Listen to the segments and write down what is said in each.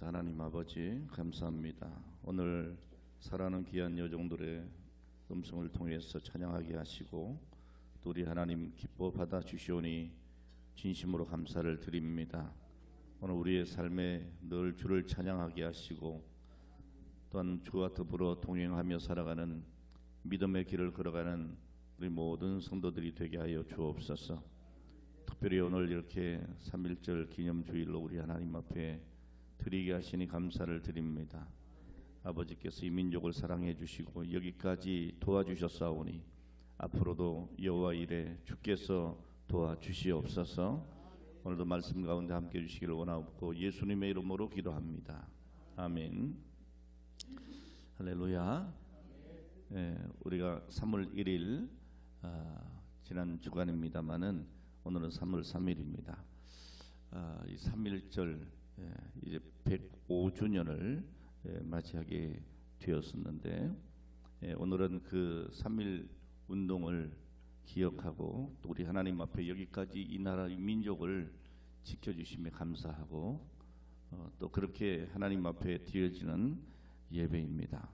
기도하겠습니다. 하나님 아버지 감사합니다. 오늘 사랑하는 귀한 여종들의 음성을 통해서 찬양하게 하시고 또 우리 하나님 기뻐 받아 주시오니 진심으로 감사를 드립니다. 오늘 우리의 삶에 늘 주를 찬양하게 하시고 또한 주와 더불어 동행하며 살아가는 믿음의 길을 걸어가는 우리 모든 성도들이 되게 하여 주옵소서. 특별히 오늘 이렇게 3.1절 기념주일로 우리 하나님 앞에 드리게 하시니 감사를 드립니다. 아버지께서 이 민족을 사랑해 주시고 여기까지 도와주셨사오니 앞으로도 여호와 일에 주께서 도와주시옵소서. 오늘도 말씀 가운데 함께 해주시기를 원하옵고 예수님의 이름으로 기도합니다. 아멘. 할렐루야. 우리가 3월 1일 지난 주간입니다마는 오늘은 3월 3일입니다. 이 3.1절 이제 105주년을 맞이하게 되었었는데 오늘은 그 3.1 운동을 기억하고 또 우리 하나님 앞에 여기까지 이 나라 이 민족을 지켜주심에 감사하고 또 그렇게 하나님 앞에 드려지는 예배입니다.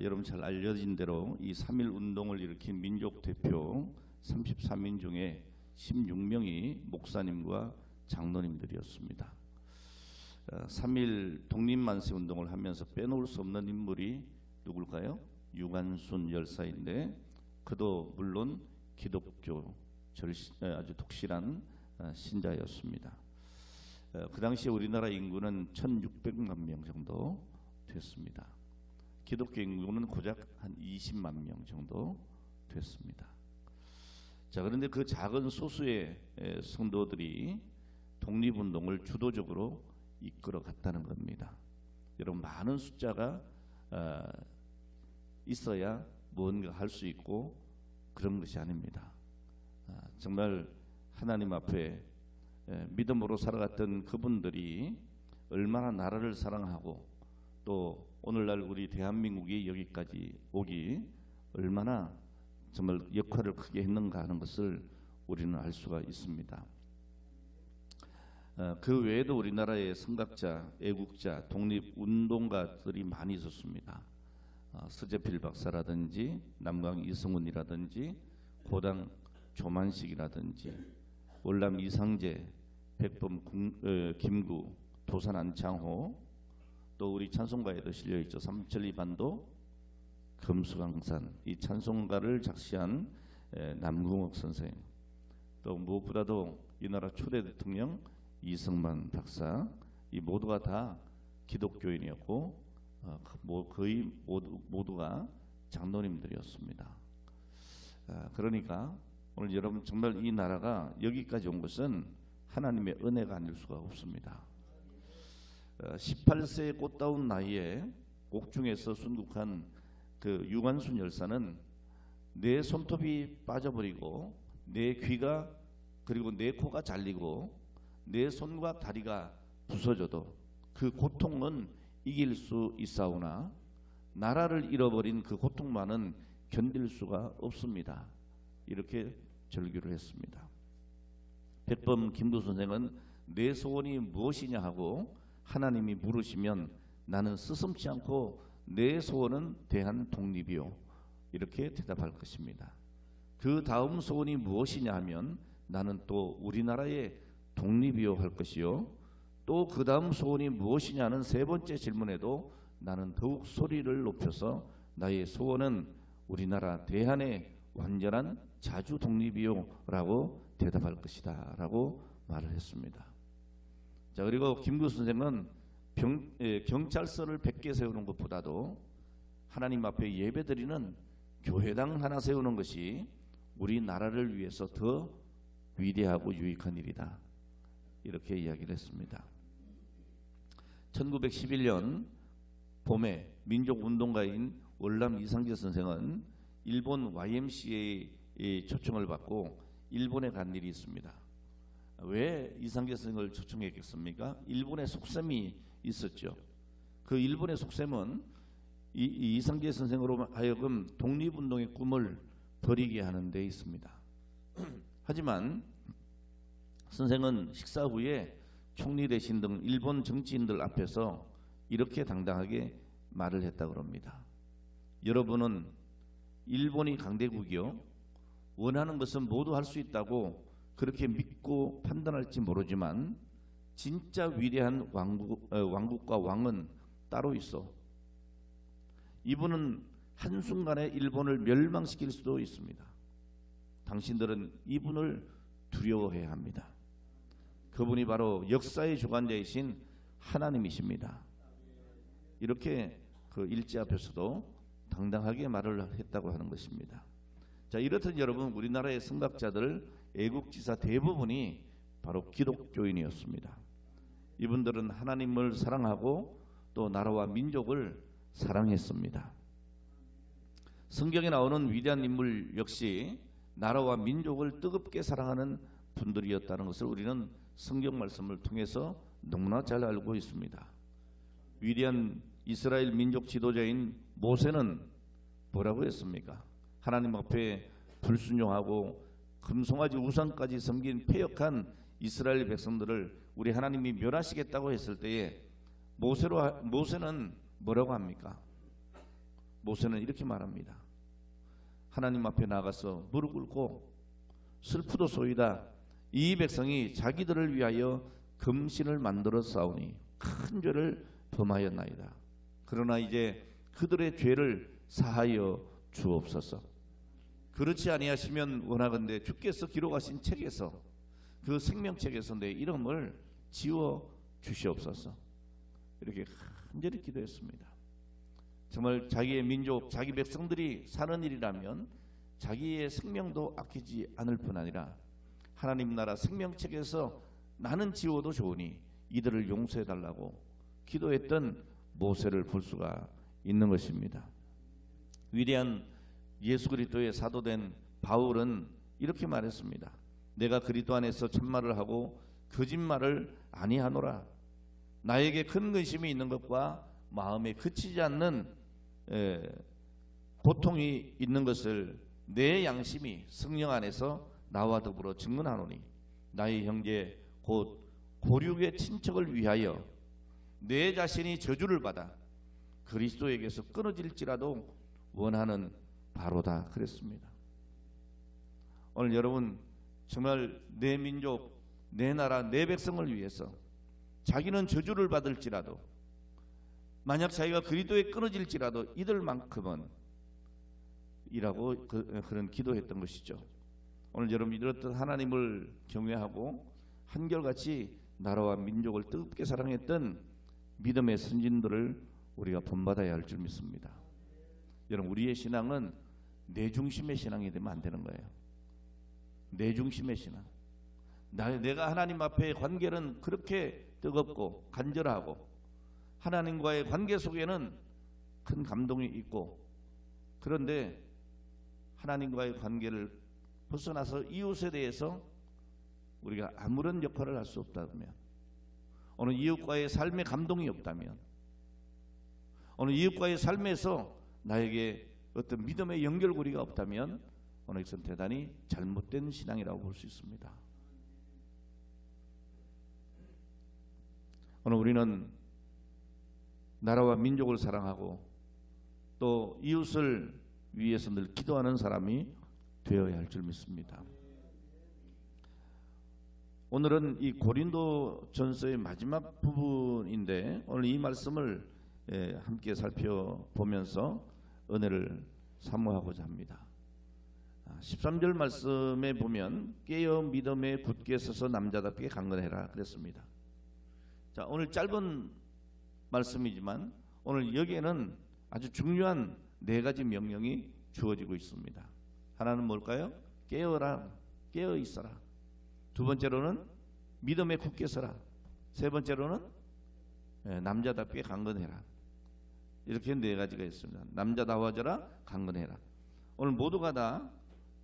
여러분 잘 알려진 대로 이 3.1 운동을 일으킨 민족 대표 33인 중에 16명이 목사님과 장로님들이었습니다. 3.1 독립만세 운동을 하면서 빼놓을 수 없는 인물이 누굴까요? 유관순 열사인데 그도 물론 기독교 아주 독실한 신자였습니다. 그 당시에 우리나라 인구는 1600만 명 정도 됐습니다. 기독교 인구는 고작 한 20만 명 정도 됐습니다. 자, 그런데 그 작은 소수의 성도들이 독립운동을 주도적으로 이끌어 갔다는 겁니다. 여러분 많은 숫자가 있어야 뭔가 할 수 있고 그런 것이 아닙니다. 정말 하나님 앞에 믿음으로 살아갔던 그분들이 얼마나 나라를 사랑하고 또 오늘날 우리 대한민국이 여기까지 오기 얼마나 정말 역할을 크게 했는가 하는 것을 우리는 알 수가 있습니다. 그 외에도 우리나라에 선각자, 애국자, 독립운동가들이 많이 있었습니다. 서재필 박사라든지 남강 이성훈이라든지 고당 조만식이라든지 월남 이상재, 백범 김구, 도산 안창호 또 우리 찬송가에도 실려있죠. 삼천리반도 금수강산 이 찬송가를 작시한 남궁옥 선생 또 무엇보다도 이 나라 초대 대통령 이승만 박사 이 모두가 다 기독교인이었고 거의 모두가 장로님들이었습니다. 그러니까 오늘 여러분 정말 이 나라가 여기까지 온 것은 하나님의 은혜가 아닐 수가 없습니다. 18세의 꽃다운 나이에 옥중에서 순국한 그 유관순 열사는 내 손톱이 빠져버리고 내 귀가 그리고 내 코가 잘리고 내 손과 다리가 부서져도 그 고통은 이길 수 있사오나 나라를 잃어버린 그 고통만은 견딜 수가 없습니다. 이렇게 절규를 했습니다. 백범 김구 선생은 내 소원이 무엇이냐 하고 하나님이 물으시면 나는 스스럼치 않고 내 소원은 대한 독립이요 이렇게 대답할 것입니다. 그 다음 소원이 무엇이냐 하면 나는 또 우리나라의 독립이요 할 것이요 또 그 다음 소원이 무엇이냐는 세 번째 질문에도 나는 더욱 소리를 높여서 나의 소원은 우리나라 대한의 완전한 자주 독립이요 라고 대답할 것이다 라고 말을 했습니다. 자, 그리고 김구 선생은 경찰서를 100개 세우는 것보다도 하나님 앞에 예배드리는 교회당 하나 세우는 것이 우리나라를 위해서 더 위대하고 유익한 일이다 이렇게 이야기를 했습니다. 1911년 봄에 민족운동가인 월남 이상재 선생은 일본 YMCA의 초청을 받고 일본에 간 일이 있습니다. 왜 이상재 선생을 초청했겠습니까? 일본에 속셈이 있었죠. 그 일본의 속셈은 이상재 선생으로 하여금 독립운동의 꿈을 버리게 하는 데 있습니다. 하지만 선생은 식사 후에 총리 대신 등 일본 정치인들 앞에서 이렇게 당당하게 말을 했다고 합니다. 여러분은 일본이 강대국이요, 원하는 것은 모두 할 수 있다고 그렇게 믿고 판단할지 모르지만 진짜 위대한 왕국과 왕은 따로 있어. 이분은 한순간에 일본을 멸망시킬 수도 있습니다. 당신들은 이분을 두려워해야 합니다. 그분이 바로 역사의 주관자이신 하나님이십니다. 이렇게 그 일제 앞에서도 당당하게 말을 했다고 하는 것입니다. 자, 이렇듯 여러분, 우리나라의 선각자들, 애국지사 대부분이 바로 기독교인이었습니다. 이분들은 하나님을 사랑하고 또 나라와 민족을 사랑했습니다. 성경에 나오는 위대한 인물 역시 나라와 민족을 뜨겁게 사랑하는 분들이었다는 것을 우리는 성경 말씀을 통해서 너무나 잘 알고 있습니다. 위대한 이스라엘 민족 지도자인 모세는 뭐라고 했습니까? 하나님 앞에 불순종하고 금송아지 우상까지 섬긴 패역한 이스라엘 백성들을 우리 하나님이 멸하시겠다고 했을 때에 모세는 뭐라고 합니까? 모세는 이렇게 말합니다. 하나님 앞에 나가서 무릎 꿇고 슬프도소이다. 이 백성이 자기들을 위하여 금신을 만들어 싸우니 큰 죄를 범하였나이다. 그러나 이제 그들의 죄를 사하여 주옵소서. 그렇지 아니하시면 원하건대 주께서 기록하신 책에서, 그 생명책에서 내 이름을 지워 주시옵소서. 이렇게 간절히 기도했습니다. 정말 자기의 민족, 자기 백성들이 사는 일이라면 자기의 생명도 아끼지 않을 뿐 아니라 하나님 나라 생명책에서 나는 지워도 좋으니 이들을 용서해달라고 기도했던 모세를 볼 수가 있는 것입니다. 위대한 예수 그리스도의 사도된 바울은 이렇게 말했습니다. 내가 그리스도 안에서 참말을 하고 거짓말을 아니하노라. 나에게 큰 근심이 있는 것과 마음에 그치지 않는 고통이 있는 것을 내 양심이 성령 안에서 나와 더불어 증언하노니 나의 형제 곧 고륙의 친척을 위하여 내 자신이 저주를 받아 그리스도에게서 끊어질지라도 원하는 바로다 그랬습니다. 오늘 여러분, 정말 내 민족, 내 나라, 내 백성을 위해서 자기는 저주를 받을지라도, 만약 자기가 그리스도에 끊어질지라도 이들만큼은 이라고 그런 기도했던 것이죠. 오늘 여러분, 이렇듯 하나님을 경외하고 한결같이 나라와 민족을 뜨겁게 사랑했던 믿음의 선진들을 우리가 본받아야 할 줄 믿습니다. 여러분, 우리의 신앙은 내 중심의 신앙이 되면 안 되는 거예요. 내 중심의 신앙. 내가 하나님 앞에 관계는 그렇게 뜨겁고 간절하고 하나님과의 관계 속에는 큰 감동이 있고, 그런데 하나님과의 관계를 벗어나서 이웃에 대해서 우리가 아무런 역할을 할 수 없다면, 어느 이웃과의 삶에 감동이 없다면, 어느 이웃과의 삶에서 나에게 어떤 믿음의 연결고리가 없다면 어느 것은 대단히 잘못된 신앙이라고 볼 수 있습니다. 오늘 우리는 나라와 민족을 사랑하고 또 이웃을 위해서 늘 기도하는 사람이 되어야 할 줄 믿습니다. 오늘은 이 고린도 전서의 마지막 부분인데 오늘 이 말씀을 함께 살펴보면서 은혜를 사모하고자 합니다. 13절 말씀에 보면 깨어 믿음에 굳게 서서 남자답게 강건해라 그랬습니다. 자, 오늘 짧은 말씀이지만 오늘 여기에는 아주 중요한 네 가지 명령이 주어지고 있습니다. 하나는 뭘까요? 깨어라, 깨어 있어라. 두 번째로는 믿음에 굳게 서라. 세 번째로는 남자답게 강건해라. 이렇게 네 가지가 있습니다. 남자다워져라, 강건해라. 오늘 모두가 다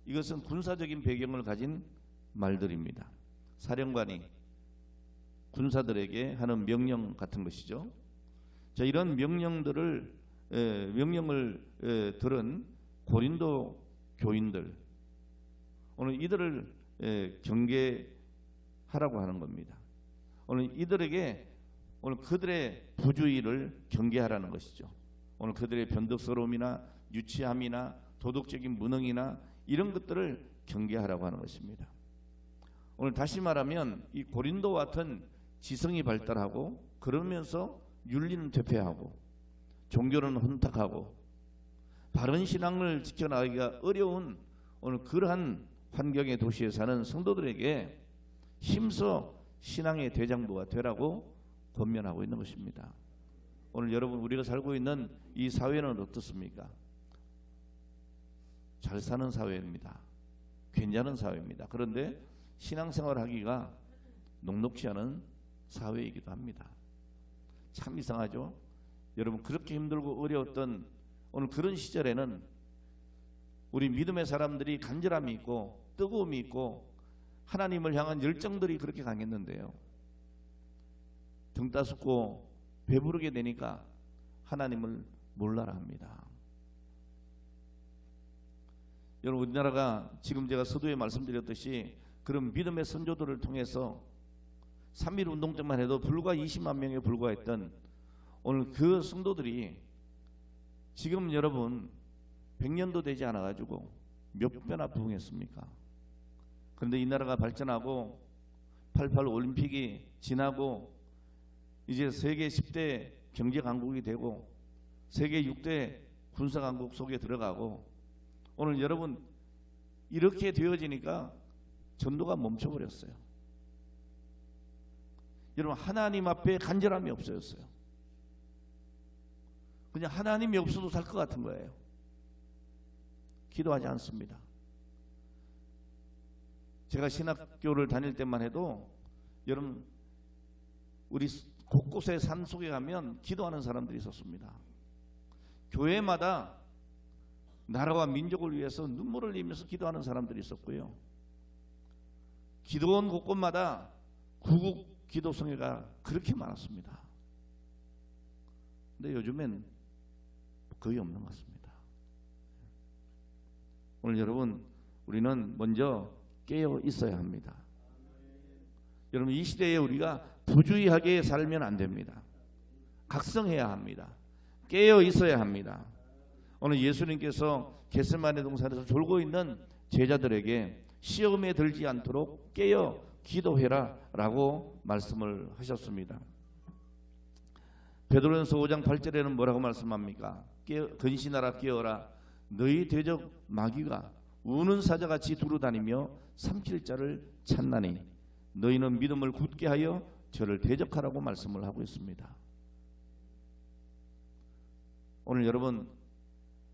이것은 군사적인 배경을 가진 말들입니다. 사령관이 군사들에게 하는 명령 같은 것이죠. 자, 이런 명령을 들은 고린도 교인들, 오늘 이들을 경계하라고 하는 겁니다. 오늘 이들에게 오늘 그들의 부주의를 경계하라는 것이죠. 오늘 그들의 변덕스러움이나 유치함이나 도덕적인 무능이나 이런 것들을 경계하라고 하는 것입니다. 오늘 다시 말하면 이 고린도와 같은 지성이 발달하고 그러면서 윤리는 퇴폐하고 종교는 혼탁하고 바른 신앙을 지켜나가기가 어려운 오늘 그러한 환경의 도시에 사는 성도들에게 힘써 신앙의 대장부가 되라고 권면하고 있는 것입니다. 오늘 여러분 우리가 살고 있는 이 사회는 어떻습니까? 잘 사는 사회입니다. 괜찮은 사회입니다. 그런데 신앙생활 하기가 녹록지 않은 사회이기도 합니다. 참 이상하죠? 여러분 그렇게 힘들고 어려웠던 오늘 그런 시절에는 우리 믿음의 사람들이 간절함이 있고 뜨거움이 있고 하나님을 향한 열정들이 그렇게 강했는데요. 등 따숩고 배부르게 되니까 하나님을 몰라라 합니다. 여러분 우리나라가 지금 제가 서두에 말씀드렸듯이 그런 믿음의 선조들을 통해서 3.1 운동 때만 해도 불과 20만 명에 불과했던 오늘 그 성도들이 지금 여러분 100년도 되지 않아 가지고 몇 배나 부흥했습니까? 그런데 이 나라가 발전하고 88 올림픽이 지나고 이제 세계 10대 경제 강국이 되고 세계 6대 군사 강국 속에 들어가고 오늘 여러분 이렇게 되어지니까 전도가 멈춰버렸어요. 여러분 하나님 앞에 간절함이 없어졌어요. 그냥 하나님이 없어도 살 것 같은 거예요. 기도하지 않습니다. 제가 신학교를 다닐 때만 해도 여러분 우리 곳곳에 산 속에 가면 기도하는 사람들이 있었습니다. 교회마다 나라와 민족을 위해서 눈물을 흘리면서 기도하는 사람들이 있었고요. 기도원 곳곳마다 구국 기도성회가 그렇게 많았습니다. 근데 요즘엔 거의 없는 것 같습니다. 오늘 여러분 우리는 먼저 깨어 있어야 합니다. 여러분 이 시대에 우리가 부주의하게 살면 안 됩니다. 각성해야 합니다. 깨어 있어야 합니다. 오늘 예수님께서 겟세마네 동산에서 졸고 있는 제자들에게 시험에 들지 않도록 깨어 기도해라 라고 말씀을 하셨습니다. 베드로전서 5장 8절에는 뭐라고 말씀합니까? 근신하라 깨어라 너희 대적 마귀가 우는 사자같이 두루다니며 삼킬 자를 찾나니 너희는 믿음을 굳게 하여 저를 대적하라고 말씀을 하고 있습니다. 오늘 여러분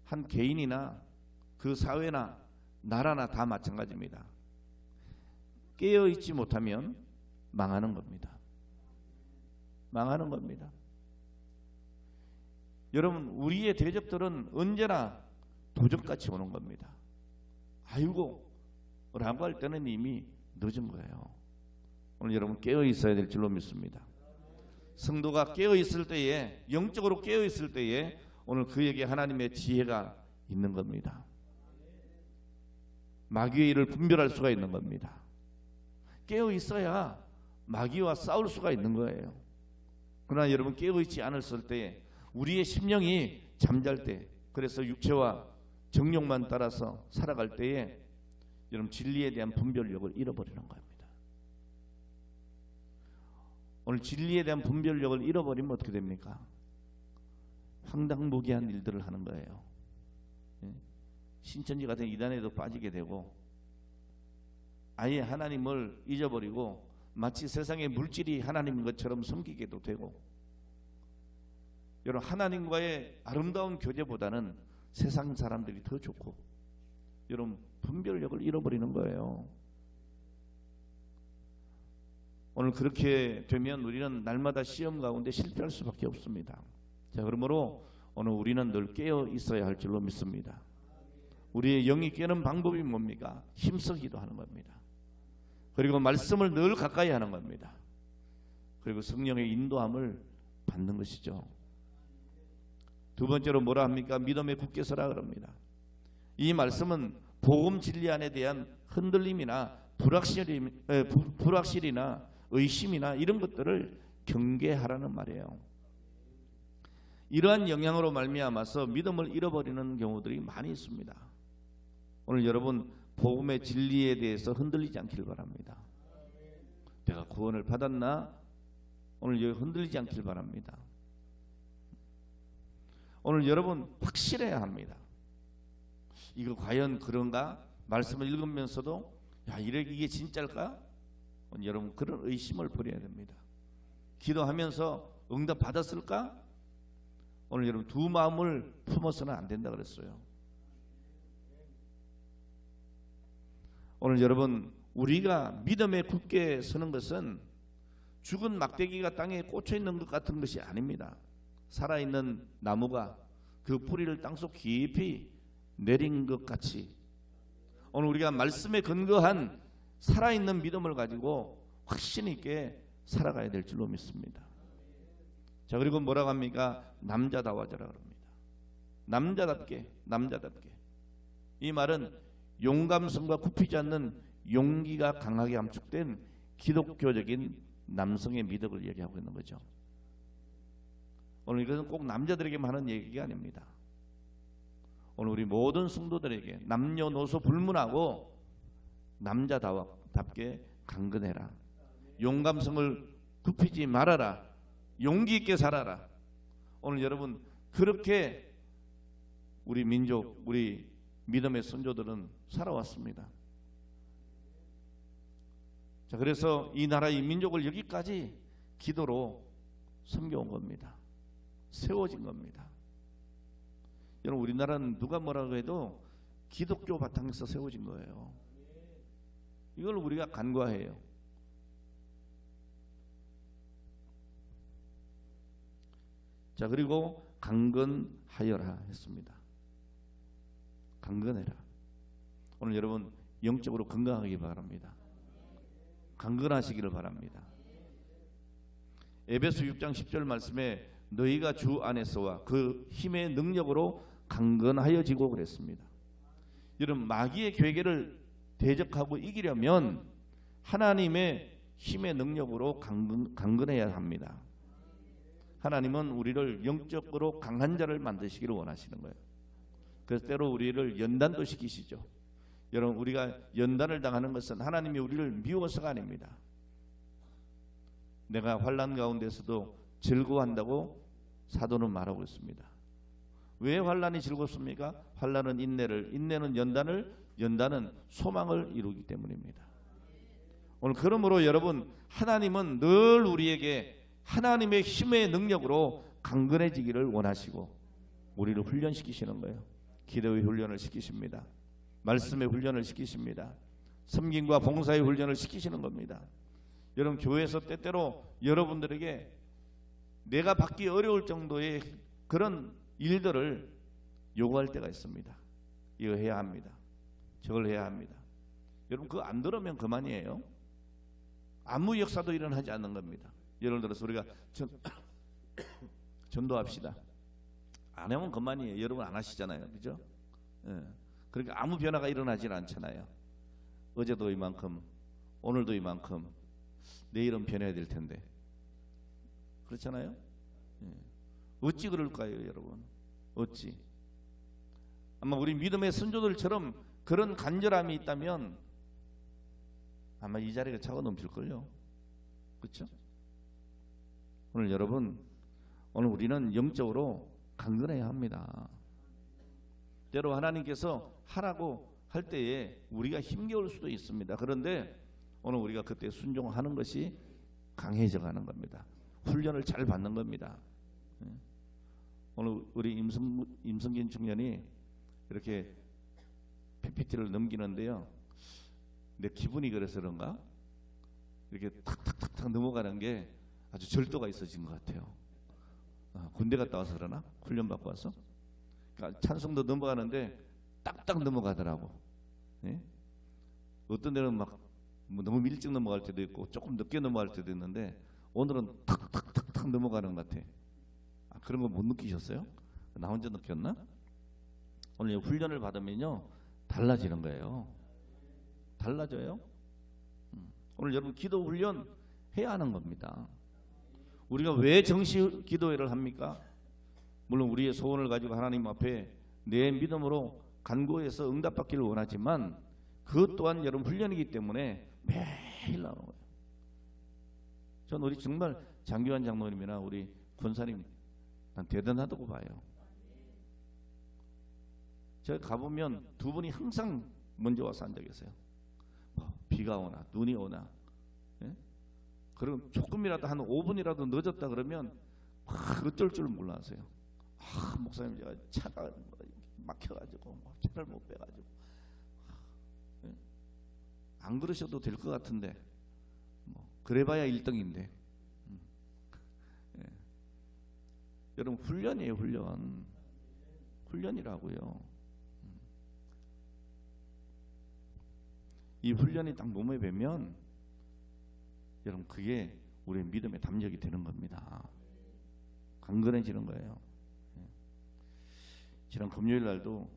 한 개인이나 그 사회나 나라나 다 마찬가지입니다. 깨어있지 못하면 망하는 겁니다. 망하는 겁니다. 여러분 우리의 대적들은 언제나 도적같이 오는 겁니다. 아이고 라고 할 때는 이미 늦은 거예요. 오늘 여러분 깨어있어야 될 줄로 믿습니다. 성도가 깨어있을 때에 영적으로 깨어있을 때에 오늘 그에게 하나님의 지혜가 있는 겁니다. 마귀의 일을 분별할 수가 있는 겁니다. 깨어있어야 마귀와 싸울 수가 있는 거예요. 그러나 여러분 깨어있지 않았을 때에 우리의 심령이 잠잘 때 그래서 육체와 정욕만 따라서 살아갈 때에 여러분 진리에 대한 분별력을 잃어버리는 겁니다. 오늘 진리에 대한 분별력을 잃어버리면 어떻게 됩니까? 황당무계한 일들을 하는 거예요. 신천지 같은 이단에도 빠지게 되고 아예 하나님을 잊어버리고 마치 세상의 물질이 하나님인 것처럼 섬기게도 되고 여러분 하나님과의 아름다운 교제보다는 세상 사람들이 더 좋고 여러분 분별력을 잃어버리는 거예요. 오늘 그렇게 되면 우리는 날마다 시험 가운데 실패할 수밖에 없습니다. 자, 그러므로 오늘 우리는 늘 깨어 있어야 할 줄로 믿습니다. 우리의 영이 깨는 방법이 뭡니까? 힘써 기도하는 겁니다. 그리고 말씀을 늘 가까이 하는 겁니다. 그리고 성령의 인도함을 받는 것이죠. 두 번째로 뭐라 합니까? 믿음에 굳게 서라 그럽니다. 이 말씀은 복음 진리 안에 대한 흔들림이나 불확실이나 의심이나 이런 것들을 경계하라는 말이에요. 이러한 영향으로 말미암아서 믿음을 잃어버리는 경우들이 많이 있습니다. 오늘 여러분 복음의 진리에 대해서 흔들리지 않길 바랍니다. 내가 구원을 받았나? 오늘 여기 흔들리지 않길 바랍니다. 오늘 여러분 확실해야 합니다. 이거 과연 그런가? 말씀을 읽으면서도 야, 이게 진짜일까? 오늘 여러분 그런 의심을 버려야 됩니다. 기도하면서 응답 받았을까? 오늘 여러분 두 마음을 품어서는 안 된다 그랬어요. 오늘 여러분 우리가 믿음에 굳게 서는 것은 죽은 막대기가 땅에 꽂혀 있는 것 같은 것이 아닙니다. 살아있는 나무가 그 뿌리를 땅속 깊이 내린 것 같이 오늘 우리가 말씀에 근거한 살아있는 믿음을 가지고 확신 있게 살아가야 될 줄로 믿습니다. 자, 그리고 뭐라고 합니까? 남자다워져라 그럽니다. 남자답게. 이 말은 용감성과 굽히지 않는 용기가 강하게 함축된 기독교적인 남성의 미덕을 얘기하고 있는 거죠. 오늘 이것은 꼭 남자들에게만 하는 얘기가 아닙니다. 오늘 우리 모든 성도들에게 남녀노소 불문하고 남자답게 강건해라. 용감성을 굽히지 말아라. 용기 있게 살아라. 오늘 여러분 그렇게 우리 민족, 우리 믿음의 선조들은 살아왔습니다. 자, 그래서 이 나라 이 민족을 여기까지 기도로 섬겨온 겁니다. 세워진 겁니다. 여러분 우리나라는 누가 뭐라고 해도 기독교 바탕에서 세워진 거예요. 이걸 우리가 간과해요. 자, 그리고 강건하여라 했습니다. 강건해라. 오늘 여러분 영적으로 건강하기 바랍니다. 강건하시기를 바랍니다. 에베소 6장 10절 말씀에 너희가 주 안에서와 그 힘의 능력으로 강건하여지고 그랬습니다. 여러분 마귀의 괴계를 대적하고 이기려면 하나님의 힘의 능력으로 강건해야 합니다. 하나님은 우리를 영적으로 강한 자를 만드시기를 원하시는 거예요. 그래서 때로 우리를 연단도 시키시죠. 여러분 우리가 연단을 당하는 것은 하나님이 우리를 미워서가 아닙니다. 내가 환난 가운데서도 즐거워한다고 사도는 말하고 있습니다. 왜 환난이 즐겁습니까? 환난은 인내를, 인내는 연단을, 연단은 소망을 이루기 때문입니다. 오늘 그러므로 여러분 하나님은 늘 우리에게 하나님의 힘의 능력으로 강건해지기를 원하시고 우리를 훈련시키시는 거예요. 기도의 훈련을 시키십니다. 말씀의 훈련을 시키십니다. 섬김과 봉사의 훈련을 시키시는 겁니다. 여러분 교회에서 때때로 여러분들에게 내가 받기 어려울 정도의 그런 일들을 요구할 때가 있습니다. 이거 해야 합니다. 저걸 해야 합니다. 여러분 그거 안 들으면 그만이에요. 아무 역사도 일어나지 않는 겁니다. 예를 들어서 우리가 전도합시다. 안 하면 그만이에요. 여러분 안 하시잖아요. 그죠? 예. 그러니까 아무 변화가 일어나질 않잖아요. 어제도 이만큼, 오늘도 이만큼, 내일은 변해야 될 텐데. 그렇잖아요? 예. 어찌 그럴까요, 여러분? 어찌? 아마 우리 믿음의 선조들처럼 그런 간절함이 있다면 아마 이 자리가 차고 넘칠걸요. 그렇죠? 오늘 여러분, 오늘 우리는 영적으로 강건해야 합니다. 때로 하나님께서 하라고 할 때에 우리가 힘겨울 수도 있습니다. 그런데 오늘 우리가 그때 순종하는 것이 강해져 가는 겁니다. 훈련을 잘 받는 겁니다. 오늘 우리 임성긴 청년이 이렇게 PPT를 넘기는데요. 내 기분이 그래서 그런가? 이렇게 탁탁탁탁 넘어가는 게 아주 절도가 있어진 것 같아요. 군대 갔다 와서 그러나? 훈련 받고 와서? 그러니까 찬송도 넘어가는데 딱딱 넘어가더라고. 예? 어떤 데는 막 너무 일찍 넘어갈 때도 있고 조금 늦게 넘어갈 때도 있는데 오늘은 탁탁탁탁 넘어가는 것 같아. 그런 거 못 느끼셨어요? 나 혼자 느꼈나? 오늘 훈련을 받으면요 달라지는 거예요. 달라져요. 오늘 여러분 기도 훈련 해야 하는 겁니다. 우리가 왜 정시 기도회를 합니까? 물론 우리의 소원을 가지고 하나님 앞에 내 믿음으로 간구해서 응답받기를 원하지만 그것 또한 여러분 훈련이기 때문에 매일 나오는 거예요. 전 우리 정말 장교환 장로님이나 우리 권사님 난 대단하다고 봐요. 제가 가보면 두 분이 항상 먼저 와서 앉아 계세요. 비가 오나 눈이 오나, 예? 그럼 조금이라도 한 5분이라도 늦었다 그러면 어쩔 줄 몰라서요. 목사님 제가 차가 막혀가지고 차를 못 빼가지고, 예? 안 그러셔도 될 것 같은데 그래봐야 1등인데. 예. 여러분 훈련이에요. 훈련이라고요. 이 훈련이 딱 몸에 배면 여러분 그게 우리의 믿음의 담력이 되는 겁니다. 강건해지는 거예요. 지난 금요일 날도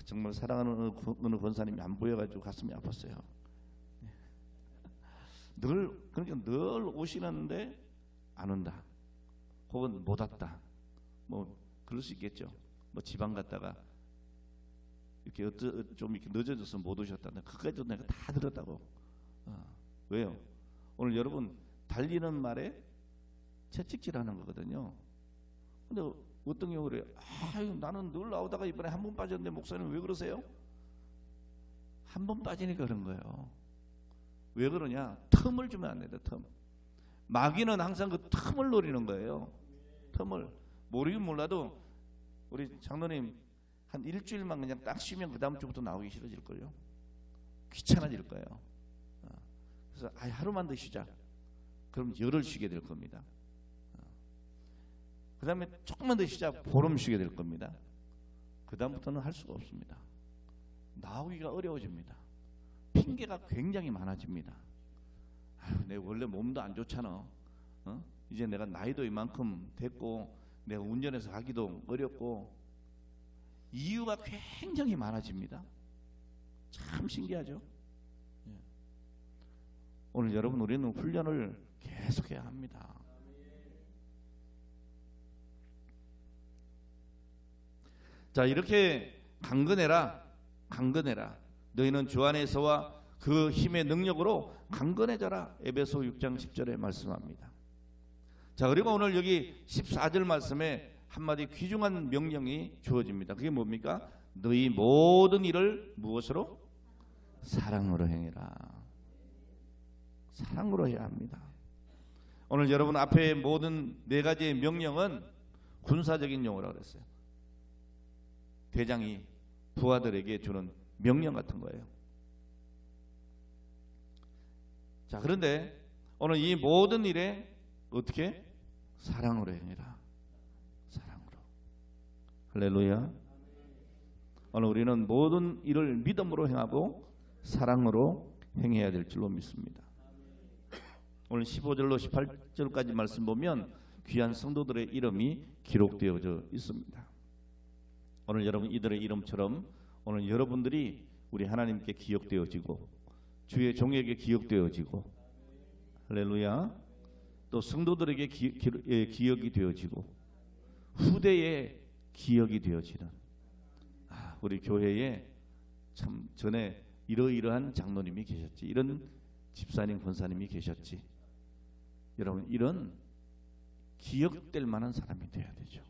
정말 사랑하는 어느 권사님이 안 보여가지고 가슴이 아팠어요. 그러니까 늘 오시는데 안 온다, 혹은 못 왔다, 뭐 그럴 수 있겠죠. 뭐 지방 갔다가 이렇게 좀 이렇게 늦어져서 못 오셨다는 그까지도 내가 다 들었다고. 왜요? 오늘 여러분 달리는 말에 채찍질하는 거거든요. 근데 어떤 경우 그래요. 아유 나는 늘 나오다가 이번에 한 번 빠졌는데 목사님 왜 그러세요? 한 번 빠지니까 그런 거예요. 왜 그러냐? 틈을 주면 안 된다. 틈. 마귀는 항상 그 틈을 노리는 거예요. 틈을. 모르긴 몰라도 우리 장로님 한 일주일만 그냥 딱 쉬면 그 다음 주부터 나오기 싫어질걸요. 귀찮아질 거예요. 그래서 하루만 더 쉬자. 그럼 열흘 쉬게 될 겁니다. 그 다음에 조금만 더 쉬자. 보름 쉬게 될 겁니다. 그 다음부터는 할 수가 없습니다. 나오기가 어려워집니다. 핑계가 굉장히 많아집니다. 내 원래 몸도 안 좋잖아. 이제 내가 나이도 이만큼 됐고 내가 운전해서 가기도 어렵고 이유가 굉장히 많아집니다. 참 신기하죠. 오늘 여러분 우리는 훈련을 계속해야 합니다. 자, 이렇게 강건해라. 너희는 주 안에서와 그 힘의 능력으로 강건해져라. 에베소 6장 10절에 말씀합니다. 자, 그리고 오늘 여기 14절 말씀에 한마디 귀중한 명령이 주어집니다. 그게 뭡니까? 너희 모든 일을 무엇으로? 사랑으로 행해라. 사랑으로 해야 합니다. 오늘 여러분 앞에 모든 네 가지의 명령은 군사적인 용어라고 그랬어요. 대장이 부하들에게 주는 명령 같은 거예요. 자, 그런데 오늘 이 모든 일에 어떻게? 사랑으로 행해라. 사랑으로. 할렐루야. 오늘 우리는 모든 일을 믿음으로 행하고 사랑으로 행해야 될 줄로 믿습니다. 오늘 15절로 18절까지 말씀 보면 귀한 성도들의 이름이 기록되어져 있습니다. 오늘 여러분 이들의 이름처럼 오늘 여러분들이 우리 하나님께 기억되어지고 주의 종에게 기억되어지고, 할렐루야, 또 성도들에게 기억이 되어지고 후대에 기억이 되어지는, 우리 교회에 참 전에 이러이러한 장로님이 계셨지, 이런 집사님 권사님이 계셨지. 여러분 이런 기억될 만한 사람이 돼야 되죠.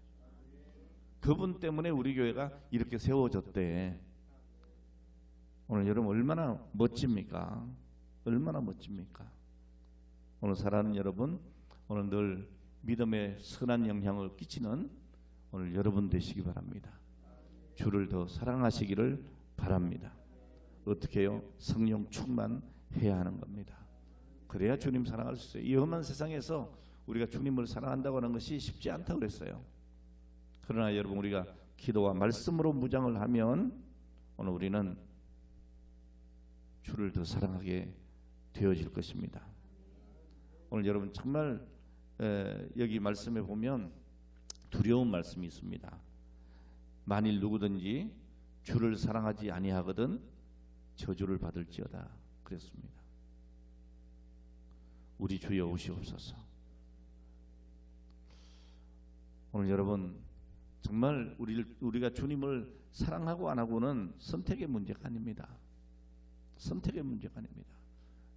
그분 때문에 우리 교회가 이렇게 세워졌대. 오늘 여러분 얼마나 멋집니까? 얼마나 멋집니까? 오늘 사랑하는 여러분, 오늘 늘 믿음에 선한 영향을 끼치는 오늘 여러분 되시기 바랍니다. 주를 더 사랑하시기를 바랍니다. 어떻게 해요? 성령 충만해야 하는 겁니다. 그래야 주님 사랑할 수 있어요. 이 험한 세상에서 우리가 주님을 사랑한다고 하는 것이 쉽지 않다고 그랬어요. 그러나 여러분 우리가 기도와 말씀으로 무장을 하면 오늘 우리는 주를 더 사랑하게 되어질 것입니다. 오늘 여러분 정말 여기 말씀에 보면 두려운 말씀이 있습니다. 만일 누구든지 주를 사랑하지 아니하거든 저주를 받을지어다 그랬습니다. 우리 주여 오시옵소서. 오늘 여러분 정말 우리가 주님을 사랑하고 안 하고는 선택의 문제가 아닙니다. 선택의 문제가 아닙니다.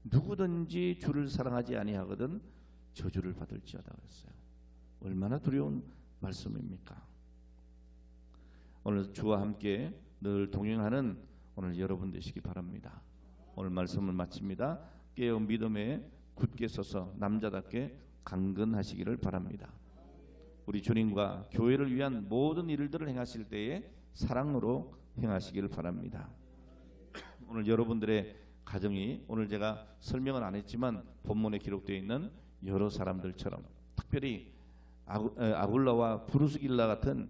누구든지 주를 사랑하지 아니하거든 저주를 받을지어다 그랬어요. 얼마나 두려운 말씀입니까? 오늘 주와 함께 늘 동행하는 오늘 여러분 되시기 바랍니다. 오늘 말씀을 마칩니다. 깨어 믿음에 굳게 서서 남자답게 강건하시기를 바랍니다. 우리 주님과 교회를 위한 모든 일들을 행하실 때에 사랑으로 행하시기를 바랍니다. 오늘 여러분들의 가정이 오늘 제가 설명은 안 했지만 본문에 기록되어 있는 여러 사람들처럼 특별히 아굴라와 브루스길라 같은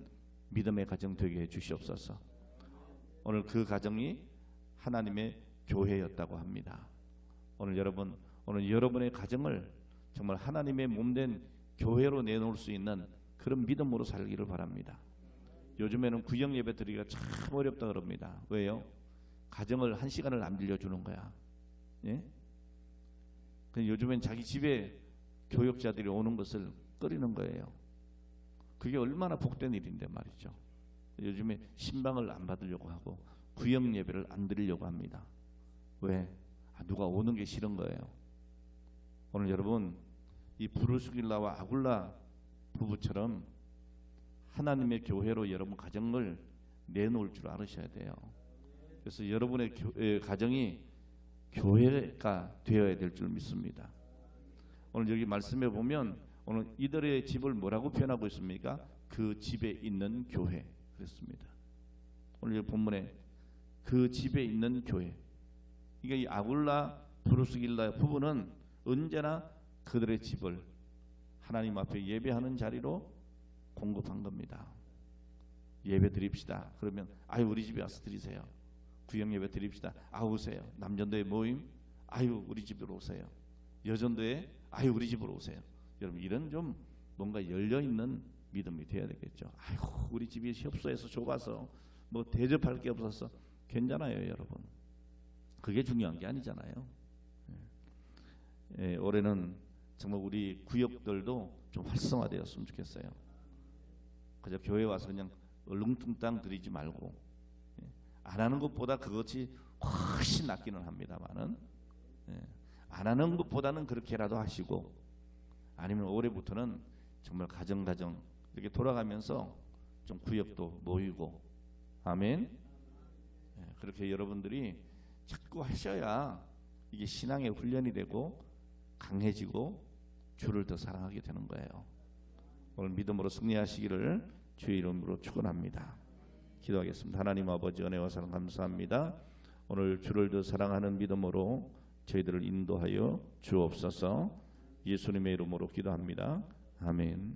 믿음의 가정 되게 해 주시옵소서. 오늘 그 가정이 하나님의 교회였다고 합니다. 오늘 여러분의 가정을 정말 하나님의 몸된 교회로 내놓을 수 있는 그런 믿음으로 살기를 바랍니다. 요즘에는 구역 예배 드리기가 참 어렵다 그럽니다. 왜요? 가정을 1시간을 안 빌려주는 거야. 예? 요즘엔 자기 집에 교역자들이 오는 것을 꺼리는 거예요. 그게 얼마나 복된 일인데 말이죠. 요즘에 신방을 안 받으려고 하고 구역 예배를 안 드리려고 합니다. 왜? 누가 오는 게 싫은 거예요. 오늘 여러분 이 브루스길라와 아굴라 부부처럼 하나님의 교회로 여러분 가정을 내놓을 줄 알으셔야 돼요. 그래서 여러분의 가정이 교회가 되어야 될 줄 믿습니다. 오늘 여기 말씀해 보면 오늘 이들의 집을 뭐라고 표현하고 있습니까? 그 집에 있는 교회 그랬습니다. 오늘 본문에 그 집에 있는 교회. 그러니까 이 아굴라 브루스길라 부부는 언제나 그들의 집을 하나님 앞에 예배하는 자리로 공급한 겁니다. 예배 드립시다. 그러면 우리 집에 와서 드리세요. 구역 예배 드립시다. 오세요. 남전도회 모임 우리 집으로 오세요. 여전도회 우리 집으로 오세요. 여러분 이런 좀 뭔가 열려있는 믿음이 돼야 되겠죠. 우리 집이 협소해서 좁아서 뭐 대접할 게 없어서 괜찮아요 여러분. 그게 중요한 게 아니잖아요. 올해는 정말 우리 구역들도 좀 활성화되었으면 좋겠어요. 그저 교회 와서 그냥 얼렁뚱땅 드리지 말고 안 하는 것보다 그것이 훨씬 낫기는 합니다만은 안 하는 것보다는 그렇게라도 하시고 아니면 올해부터는 정말 가정 이렇게 돌아가면서 좀 구역도 모이고 아멘. 그렇게 여러분들이 자꾸 하셔야 이게 신앙의 훈련이 되고 강해지고 주를 더 사랑하게 되는 거예요. 오늘 믿음으로 승리하시기를 주의 이름으로 축원합니다. 기도하겠습니다. 하나님 아버지 은혜와 사랑 감사합니다. 오늘 주를 더 사랑하는 믿음으로 저희들을 인도하여 주옵소서. 예수님의 이름으로 기도합니다. 아멘.